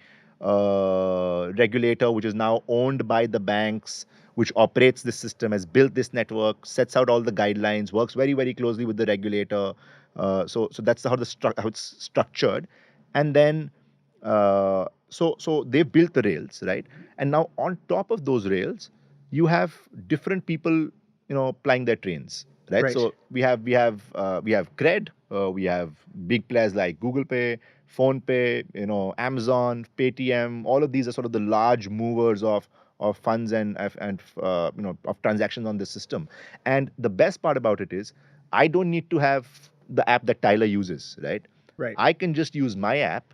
regulator, which is now owned by the banks, which operates this system, has built this network, sets out all the guidelines, works very, very closely with the regulator. So that's how how it's structured. And then so they built the rails, right? And now on top of those rails, you have different people, plying their trains, right? Right. So we have CRED, we have big players like Google Pay, Phone Pay, Amazon, Paytm. All of these are sort of the large movers of funds and of transactions on the system. And the best part about it is, I don't need to have the app that Tyler uses, right? Right. I can just use my app.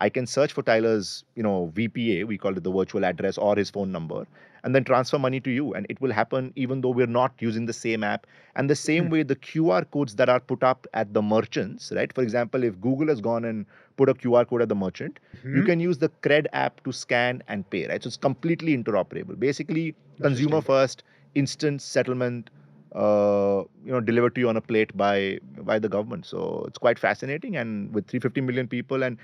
I can search for Tyler's, VPA, we call it the virtual address, or his phone number, and then transfer money to you. And it will happen even though we're not using the same app. And the same way, the QR codes that are put up at the merchants, right? For example, if Google has gone and put a QR code at the merchant, you can use the CRED app to scan and pay, right? So it's completely interoperable. Basically, consumer first, instant settlement, delivered to you on a plate by the government. So it's quite fascinating, and with 350 million people, and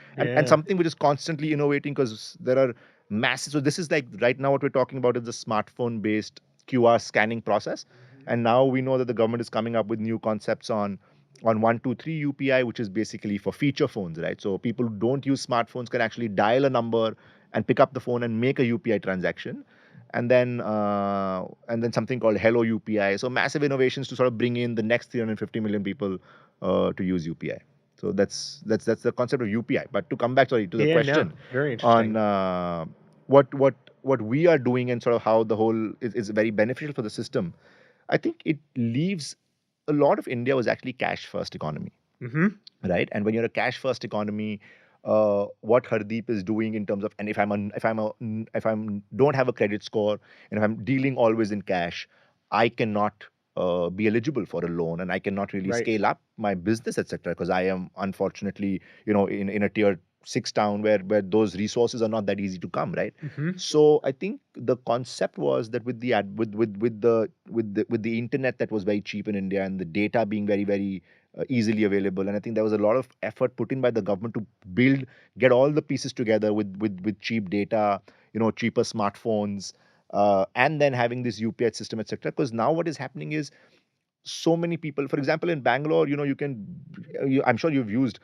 something which is constantly innovating, because there are massive. So this is like right now what we're talking about is the smartphone based QR scanning process, and now we know that the government is coming up with new concepts on 123 UPI, which is basically for feature phones, right? So people who don't use smartphones can actually dial a number and pick up the phone and make a UPI transaction. And then something called Hello UPI. So massive innovations to sort of bring in the next 350 million people to use UPI. So that's the concept of UPI. But to come back, sorry, to the question Very interesting. on what we are doing and sort of how the whole is very beneficial for the system, I think it leaves a lot of India was actually cash first economy, Mm-hmm. right? And when you're a cash first economy, what Hardeep is doing in terms of, and if I'm don't have a credit score, and if I'm dealing always in cash, I cannot be eligible for a loan, and I cannot really Right. scale up my business, etc. Because I am unfortunately, in a tier 6 town where those resources are not that easy to come, right? Hmm. So I think the concept was that with the ad, with the internet that was very cheap in India, and the data being very very easily available, and I think there was a lot of effort put in by the government to get all the pieces together with cheap data, cheaper smartphones, and then having this UPI system, etc. Because now what is happening is so many people, for example, in Bangalore, I'm sure you've used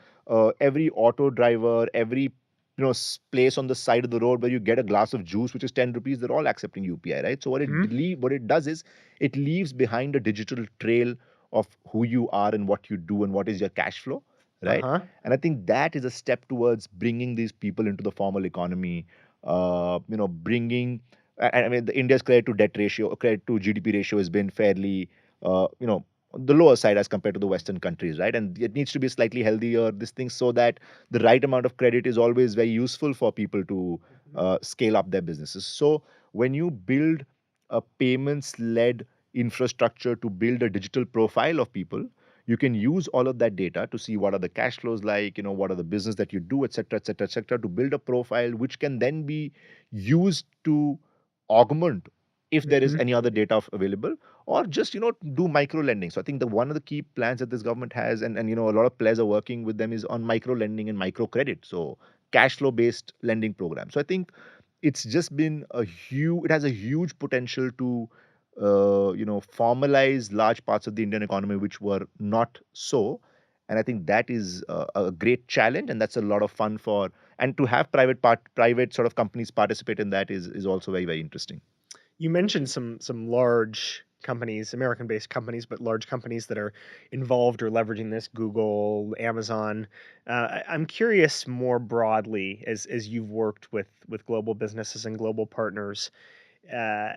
every auto driver, every place on the side of the road where you get a glass of juice which is 10 rupees, they're all accepting UPI, right? So what it does is it leaves behind a digital trail of who you are and what you do and what is your cash flow, right? Uh-huh. And I think that is a step towards bringing these people into the formal economy, bringing, I mean, the India's credit to GDP ratio has been fairly uh, you know the lower side as compared to the Western countries, right? And it needs to be slightly healthier, this thing, so that the right amount of credit is always very useful for people to scale up their businesses. So when you build a payments led infrastructure to build a digital profile of people, you can use all of that data to see what are the cash flows like, what are the business that you do, etc., etc., etc., to build a profile which can then be used to augment if there is Hmm. any other data available, or just do micro lending. So I think the one of the key plans that this government has, and a lot of players are working with them, is on micro lending and micro credit, so cash flow based lending program. So I think it's just been it has a huge potential to formalize large parts of the Indian economy which were not so. And I think that is a great challenge, and that's a lot of fun for, and to have private sort of companies participate in that is also very very interesting. You mentioned some large companies, American-based companies, but large companies that are involved or leveraging this, Google, Amazon. I'm curious more broadly, as you've worked with global businesses and global partners, uh,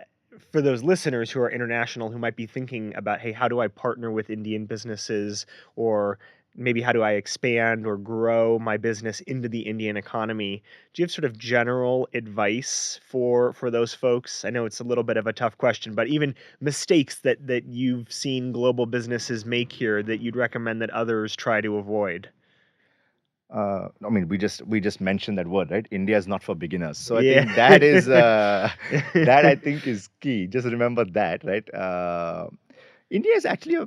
for those listeners who are international who might be thinking about, hey, how do I partner with Indian businesses, or maybe how do I expand or grow my business into the Indian economy? Do you have sort of general advice for those folks? I know it's a little bit of a tough question, but even mistakes that you've seen global businesses make here that you'd recommend that others try to avoid. I mean, we just mentioned that word, right? India is not for beginners. So I Yeah. think that is that I think is key. Just remember that, right? India is actually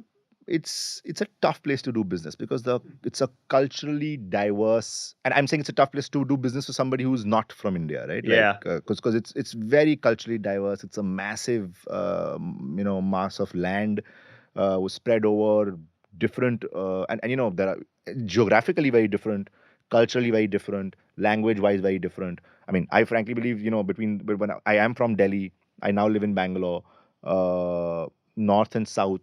it's a tough place to do business because it's a culturally diverse, and I'm saying it's a tough place to do business for somebody who's not from India, right? Like, Yeah. because it's very culturally diverse. It's a massive mass of land was spread over different and there are geographically very different, culturally very different, language wise very different. I mean, I frankly believe, when I am from Delhi, I now live in Bangalore. North and south,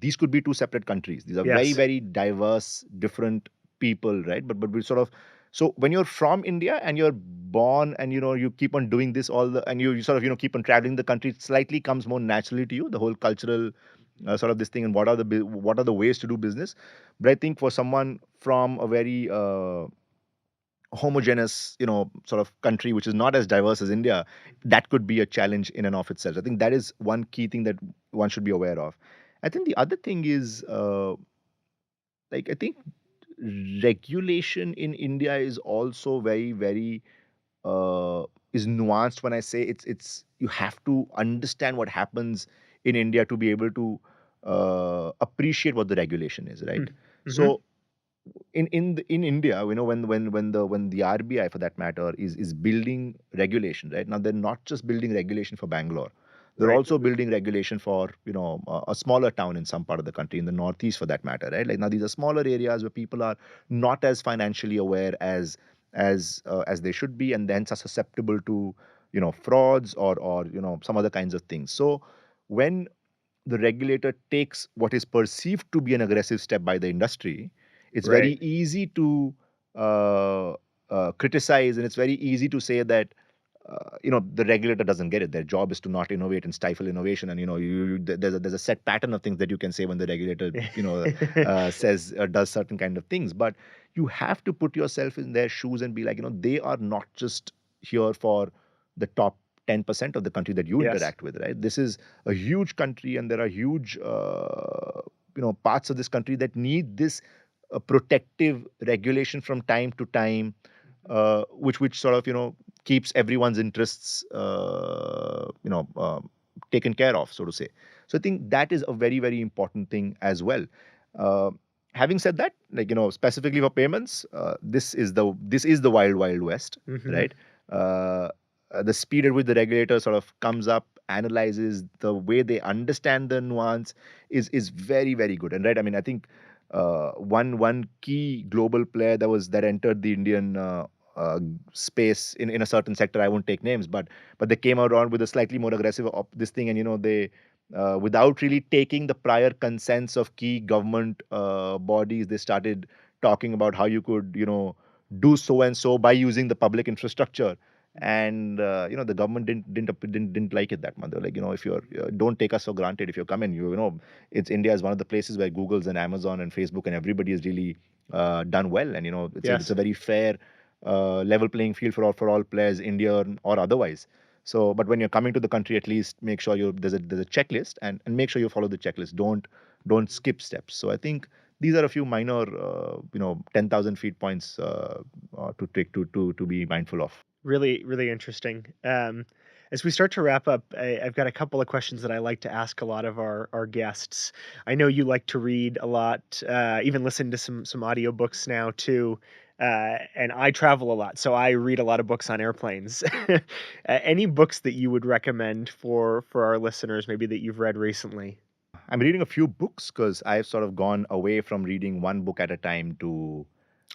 these could be two separate countries. These are very Yes. very diverse, different people, right? But we sort of, so when you're from India and you're born, and you keep on doing this and you sort of keep on traveling the country, it slightly comes more naturally to you, the whole cultural sort of this thing, and what are the ways to do business. But I think for someone from a very homogeneous, sort of country which is not as diverse as India, that could be a challenge in and of itself. I think that is one key thing that one should be aware of. I think the other thing is, I think regulation in India is also very very is nuanced. When I say it's you have to understand what happens in India to be able to appreciate what the regulation is, right? Mm-hmm. So in India, when the RBI, for that matter, is building regulation, right? Now they're not just building regulation for Bangalore. They're Right. also building regulation for a smaller town in some part of the country, in the northeast, for that matter, right? Like, now these are smaller areas where people are not as financially aware as they should be, and hence are susceptible to frauds or some other kinds of things. So when the regulator takes what is perceived to be an aggressive step by the industry, it's very Right. easy to uh, criticize, and it's very easy to say that the regulator doesn't get it. Their job is to not innovate and stifle innovation. And there's a set pattern of things that you can say when the regulator says does certain kind of things. But you have to put yourself in their shoes and be like, they are not just here for the top 10% of the country that you Yes. interact with, right? This is a huge country, and there are huge parts of this country that need this protective regulation from time to time, which sort of keeps everyone's interests taken care of, so to say. So I think that is a very, very important thing as well. Uh, Having said that, like specifically for payments, this is the wild, wild west, Hmm. right? Uh, the speed at which the regulator sort of comes up, analyzes the way they understand the nuance is very, very good. And right, I mean, I think one key global player that entered the Indian space in a certain sector. I won't take names, but they came around with a slightly more aggressive this thing, and they without really taking the prior consents of key government bodies, they started talking about how you could do so and so by using the public infrastructure. And the government didn't like it that much. They're like, if you're don't take us for granted. If you're coming, it's India is one of the places where Google's and Amazon and Facebook and everybody has really done well, and it's a Yes. very fair level playing field for all players, India or otherwise. So, but when you're coming to the country, at least make sure there's a checklist, and make sure you follow the checklist. Don't skip steps. So I think these are a few minor 10,000 feet points to take to be mindful of. Really, really interesting. As we start to wrap up, I've got a couple of questions that I like to ask a lot of our guests. I know you like to read a lot, even listen to some audiobooks now too. And I travel a lot, so I read a lot of books on airplanes. Any books that you would recommend for our listeners, maybe that you've read recently? I'm reading a few books because I've sort of gone away from reading one book at a time to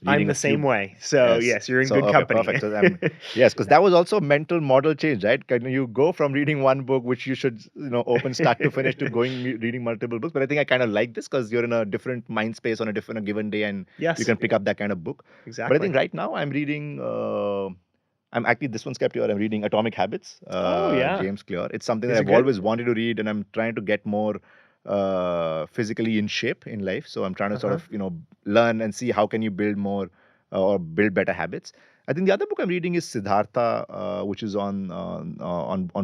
I'm reading the a same few. way. So Yes. yes, you're in So good okay, company. perfect. So yes, because that was also a mental model change, right? Kind of you go from reading one book, which you should open start to finish, to reading multiple books. But I think I kind of like this because you're in a different mind space on a given day, and you Yes, can pick up that kind of book. But I exactly. think right now I'm reading. I'm actually this one's kept here. I'm reading Atomic Habits, Oh yeah, James Clear. It's something that is it I've good? always wanted to read, and I'm trying to get more physically in shape in life. So I'm trying to sort Uh-huh. of learn and see how can you build more or build better habits. I think the other book I'm reading is Siddhartha, which is on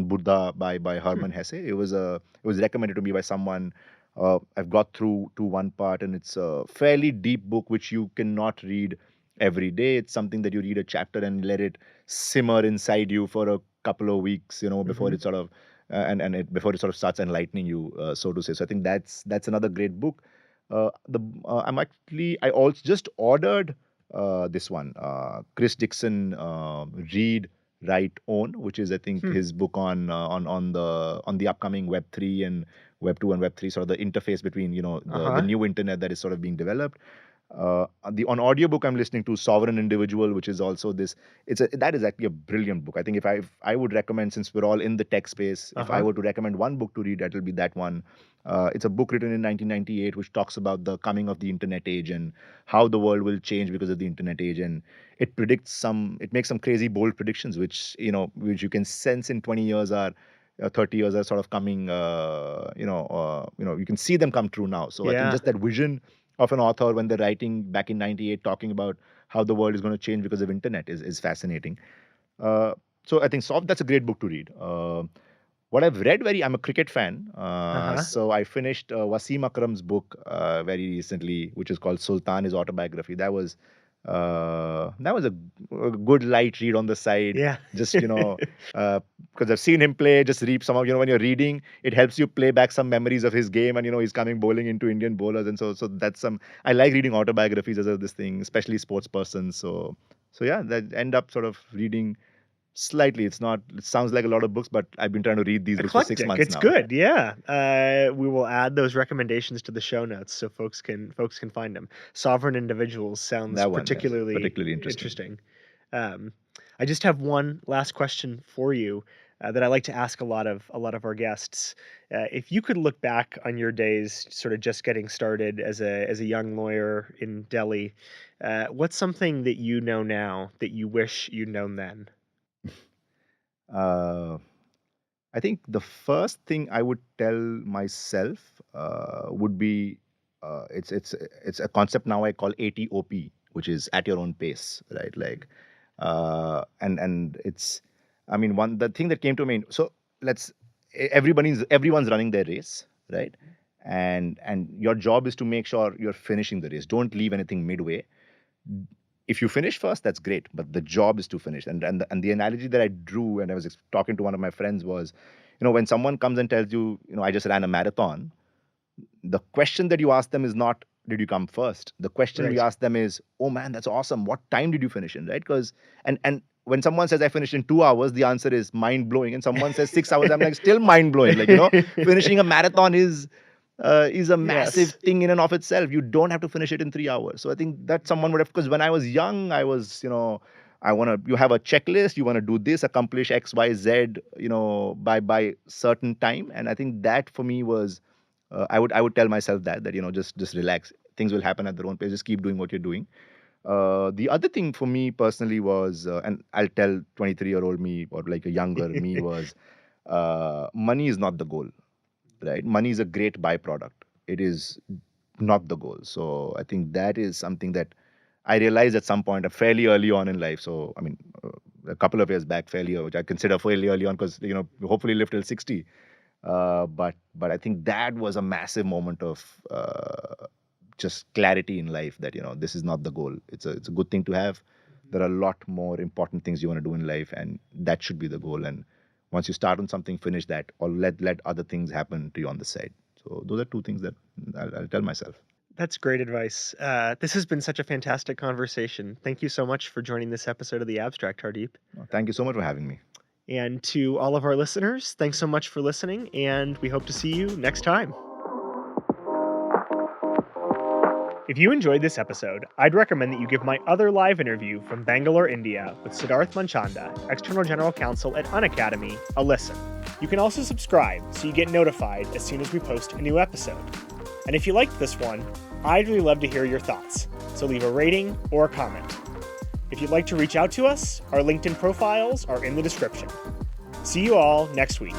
Buddha by Hmm. Hermann Hesse. It was recommended to me by someone. I've got through to one part, and it's a fairly deep book which you cannot read every day. It's something that you read a chapter and let it simmer inside you for a couple of weeks, before Mm-hmm. it sort of before it sort of starts enlightening you, so to say. So I think that's another great book. The I also just ordered this one, Chris Dixon, Read, Write, Own, which is I think Hmm. his book on the upcoming Web3 and Web2 and Web3, sort of the interface between the Uh-huh. new internet that is sort of being developed. On audiobook I'm listening to Sovereign Individual, which is also this. That is actually a brilliant book. I think if I would recommend, since we're all in the tech space, if I Uh-huh. were to recommend one book to read, that will be that one. It's a book written in 1998 which talks about the coming of the internet age and how the world will change because of the internet age, and it makes some crazy bold predictions which you can sense in 20 years are 30 years are sort of coming. You can see them come true now. So I think Yeah. just that vision of an author when they're writing back in 98 talking about how the world is going to change because of internet is fascinating. So I think that's a great book to read. What I've read, I'm a cricket fan, Uh-huh. so I finished Wasim Akram's book very recently, which is called Sultan, his autobiography. That was a good light read on the side. Yeah. Just because I've seen him play, just read some of when you're reading, it helps you play back some memories of his game, and he's coming bowling into Indian bowlers, and so that's some. I like reading autobiographies as this thing, especially sports persons. So yeah, that end up sort of reading slightly. It sounds like a lot of books, but I've been trying to read these books for six Eclectic. months It's now. good. Yeah. We will add those recommendations to the show notes so folks can find them. Sovereign Individuals sounds That one, yes, particularly particularly interesting. interesting. Um, I just have one last question for you that I like to ask a lot of our guests. If you could look back on your days, sort of just getting started as a young lawyer in Delhi, what's something that you know now that you wish you'd known then? Uh, I think the first thing I would tell myself would be it's a concept now I call ATOP, which is at your own pace, right? Like, and it's, I mean, one the thing that came to me. So let's everyone's running their race, right? And your job is to make sure you're finishing the race. Don't leave anything midway. If you finish first, that's great, but the job is to finish. And the analogy that I drew, and I was talking to one of my friends, was, when someone comes and tells you, I just ran a marathon, the question that you ask them is not, did you come first? The question Right. we ask them is, oh man, that's awesome. What time did you finish in, right? Because and when someone says I finished in 2 hours, the answer is mind blowing. And someone says 6 hours, I'm like, still mind blowing. Like, finishing a marathon is a massive Yes. thing in and of itself. You don't have to finish it in 3 hours. So I think that someone would have, because when I was young, I was, you have a checklist, you want to do this, accomplish X, Y, Z, by certain time. And I think that for me was, I would tell myself that, just relax. Things will happen at their own pace. Just keep doing what you're doing. The other thing for me personally was, and I'll tell 23-year-old me, or like a younger me, was money is not the goal, right? Money is a great byproduct. It is not the goal. So I think that is something that I realized at some point, fairly early on in life. So I mean, a couple of years back, which I consider fairly early on, because hopefully live till 60. But I think that was a massive moment of just clarity in life, that this is not the goal. It's a good thing to have. There are a lot more important things you want to do in life, and that should be the goal. And once you start on something, finish that, or let other things happen to you on the side. So those are two things that I'll tell myself. That's great advice. This has been such a fantastic conversation. Thank you so much for joining this episode of The Abstract, Hardeep. Thank you so much for having me. And to all of our listeners, thanks so much for listening, and we hope to see you next time. If you enjoyed this episode, I'd recommend that you give my other live interview from Bangalore, India, with Siddharth Manchanda, External General Counsel at Unacademy, a listen. You can also subscribe so you get notified as soon as we post a new episode. And if you liked this one, I'd really love to hear your thoughts, so leave a rating or a comment. If you'd like to reach out to us, our LinkedIn profiles are in the description. See you all next week.